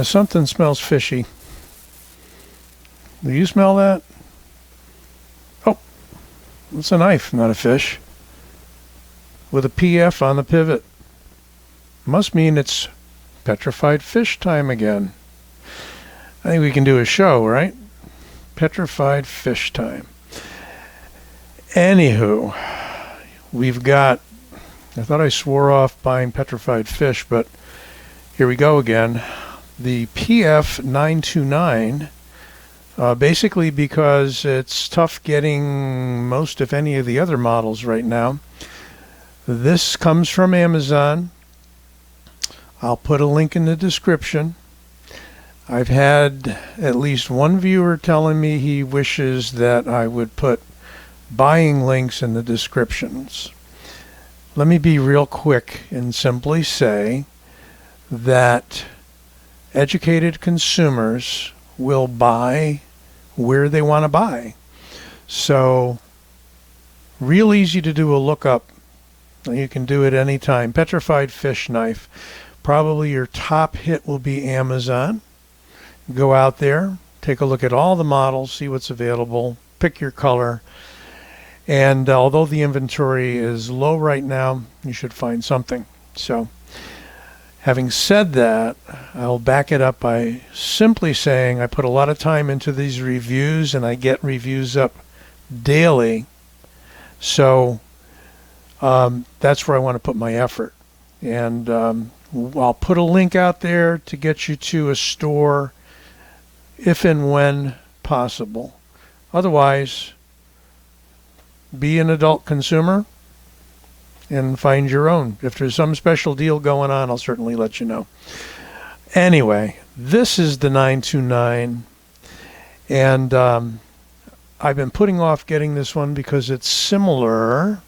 Something smells fishy. Do you smell that? Oh, it's a knife, not a fish. With a PF on the pivot. Must mean it's petrified fish time again. I think we can do a show, right? Petrified fish time. Anywho, we've got, I thought I swore off buying petrified fish, but here we go again. The PF929, basically because it's tough getting most, if any, of the other models right now. This comes from Amazon. I'll put a link in the description. I've had at least one viewer telling me he wishes that I would put buying links in the descriptions. Let me be real quick and simply say that educated consumers will buy where they want to buy. So, real easy to do a lookup. You can do it anytime. Petrified fish knife. Probably your top hit will be Amazon. Go out there, take a look at all the models, see what's available, pick your color. And although the inventory is low right now, you should find something. So, having said that, I'll back it up by simply saying I put a lot of time into these reviews and I get reviews up daily. So, that's where I want to put my effort. And I'll put a link out there to get you to a store if and when possible. Otherwise, be an adult consumer and find your own. If there's some special deal going on, I'll certainly let you know. Anyway, this is the 929, and I've been putting off getting this one because it's similar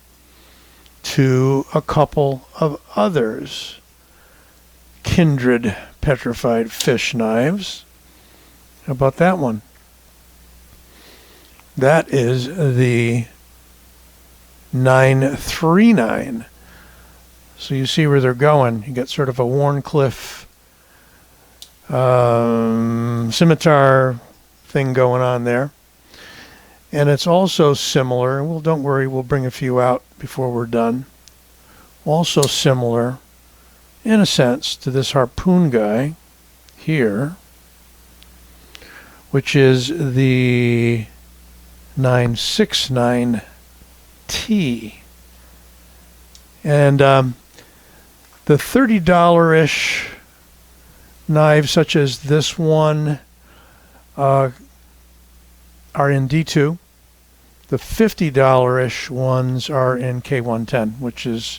to a couple of others. Kindred petrified fish knives. How about that one? That is the 939. So you see where they're going. You get sort of a Warncliffe scimitar thing going on there. And it's also similar. Well, don't worry, we'll bring a few out before we're done. Also similar, in a sense, to this harpoon guy here, which is the 969T. And the $30-ish knives, such as this one, are in D2. The $50-ish ones are in K110, which is,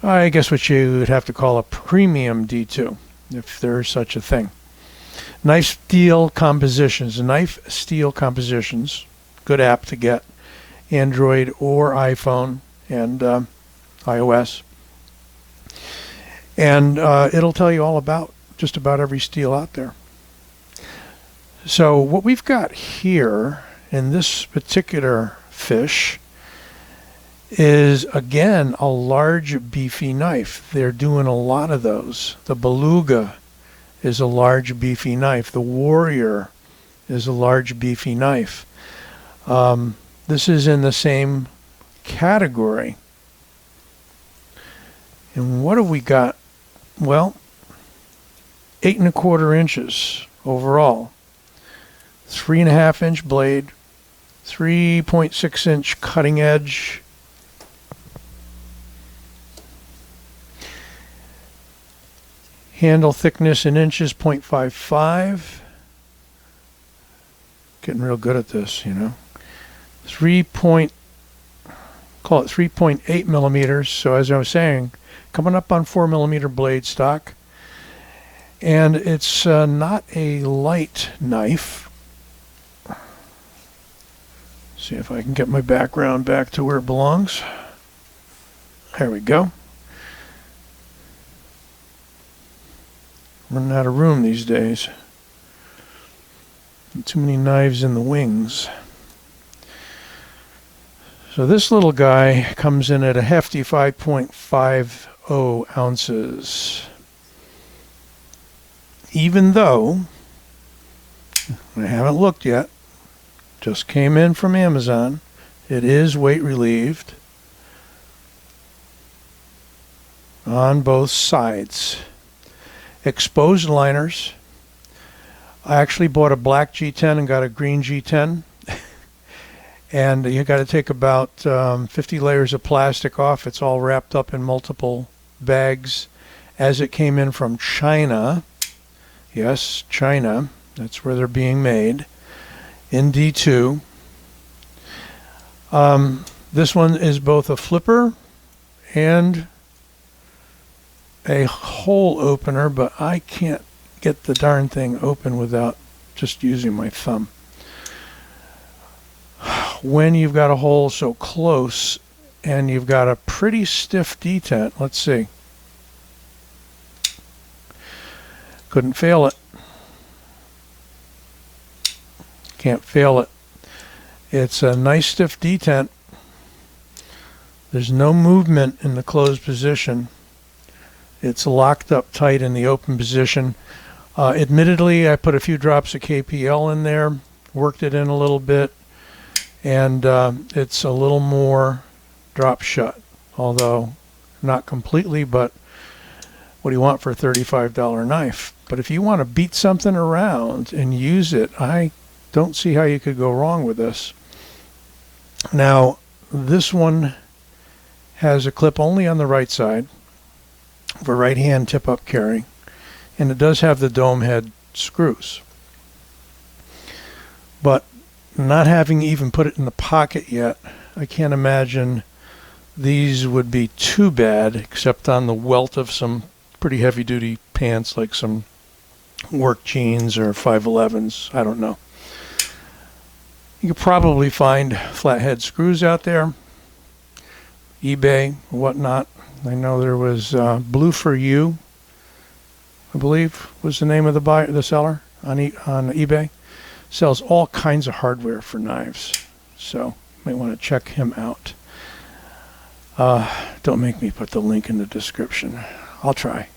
I guess, what you would have to call a premium D2, if there's such a thing. Knife steel compositions, good app to get, Android or iPhone and iOS. And it'll tell you all about just about every steel out there. So what we've got here in this particular fish is, again, a large beefy knife. They're doing a lot of those. The beluga is a large beefy knife. The warrior is a large beefy knife. This is in the same category. And what have we got? Well, 8 1/4 inches overall. 3.5 inch blade, 3.6 inch cutting edge. Handle thickness in inches, 0.55. Getting real good at this, you know. Call it 3.8 millimeters. So as I was saying, coming up on 4 millimeter blade stock. And it's not a light knife. See if I can get my background back to where it belongs. There we go. Running out of room these days. Too many knives in the wings. So this little guy comes in at a hefty 5.50 ounces. even though I haven't looked yet, just came in from Amazon, it is weight relieved on both sides. Exposed liners. I actually bought a black G10 and got a green G10. And you got to take about 50 layers of plastic off. It's all wrapped up in multiple bags as it came in from China. Yes, China. That's where they're being made. In D2. This one is both a flipper and a hole opener, but I can't get the darn thing open without just using my thumb. When you've got a hole so close and you've got a pretty stiff detent, let's see. Couldn't fail it. Can't fail it. It's a nice stiff detent. There's no movement in the closed position. It's locked up tight in the open position. Admittedly, I put a few drops of KPL in there, worked it in a little bit, and it's a little more drop shut, although not completely, but what do you want for a $35 knife? But if you want to beat something around and use it, I don't see how you could go wrong with this. Now, this one has a clip only on the right side for right hand tip-up carry, and it does have the dome head screws. But not having even put it in the pocket yet, I can't imagine these would be too bad, except on the welt of some pretty heavy-duty pants, like some work jeans or 511s. I don't know. You could probably find flathead screws out there, eBay, whatnot. I know there was Blue for You, I believe, was the name of the seller on eBay. Sells all kinds of hardware for knives, so you might want to check him out. Don't make me put the link in the description. I'll try.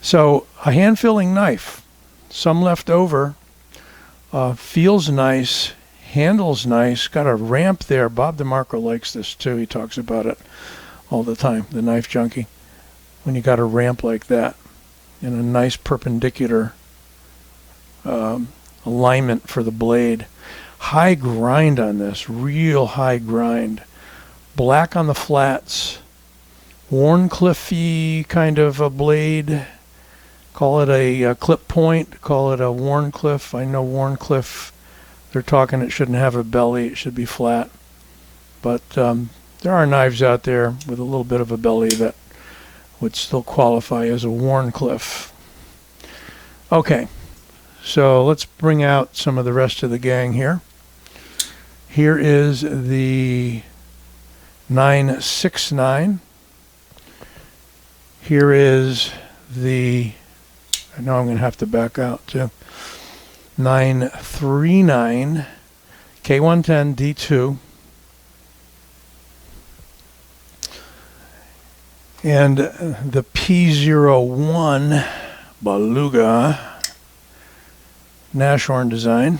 So, a hand-filling knife, some left over, feels nice, handles nice, got a ramp there. Bob DeMarco likes this too. He talks about it all the time, the knife junkie. When you got a ramp like that and a nice perpendicular alignment for the blade. High grind on this, real high grind. Black on the flats. Wharncliffe-y kind of a blade. Call it a clip point, call it a Wharncliffe. I know Wharncliffe, they're talking it shouldn't have a belly, it should be flat. But there are knives out there with a little bit of a belly that would still qualify as a Wharncliffe. Okay, so let's bring out some of the rest of the gang here. Here is the 969. Here is the, I know I'm going to have to back out too, 939 K110 D2. And the P01 Beluga Nashorn design.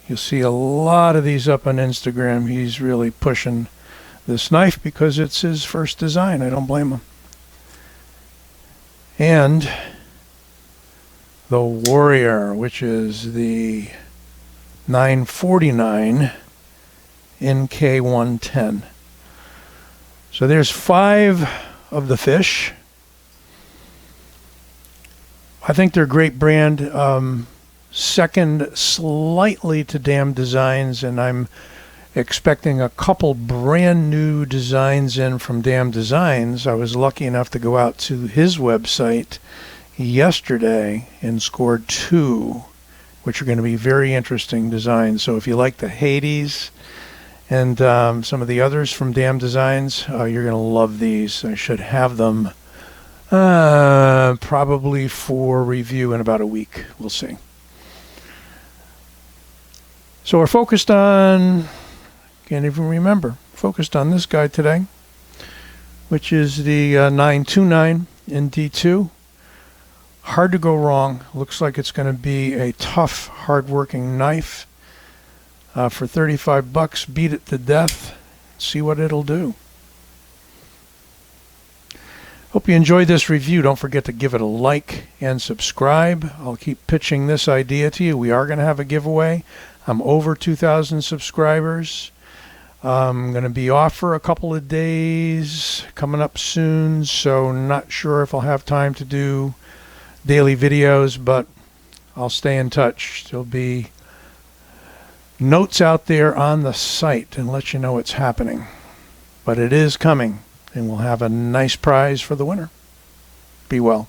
You'll see a lot of these up on Instagram. He's really pushing this knife because it's his first design. I don't blame him. And the Warrior, which is the 949 NK110. So there's 5 of the fish. I think they're a great brand. Second slightly to Damn Designs, and I'm expecting a couple brand new designs in from Damn Designs. I was lucky enough to go out to his website yesterday and scored 2, which are going to be very interesting designs. So if you like the Hades and some of the others from Damn Designs, you're going to love these. I should have them probably for review in about a week. We'll see. So we're focused on, can't even remember, focused on this guy today. which is the 929 in D2. Hard to go wrong. Looks like it's going to be a tough, hard-working knife. For 35 bucks, beat it to death. See what it'll do. Hope you enjoyed this review. Don't forget to give it a like and subscribe. I'll keep pitching this idea to you. We are going to have a giveaway. I'm over 2,000 subscribers. I'm going to be off for a couple of days coming up soon, so not sure if I'll have time to do daily videos, but I'll stay in touch. There'll be notes out there on the site and let you know what's happening. But it is coming, and we'll have a nice prize for the winner. Be well.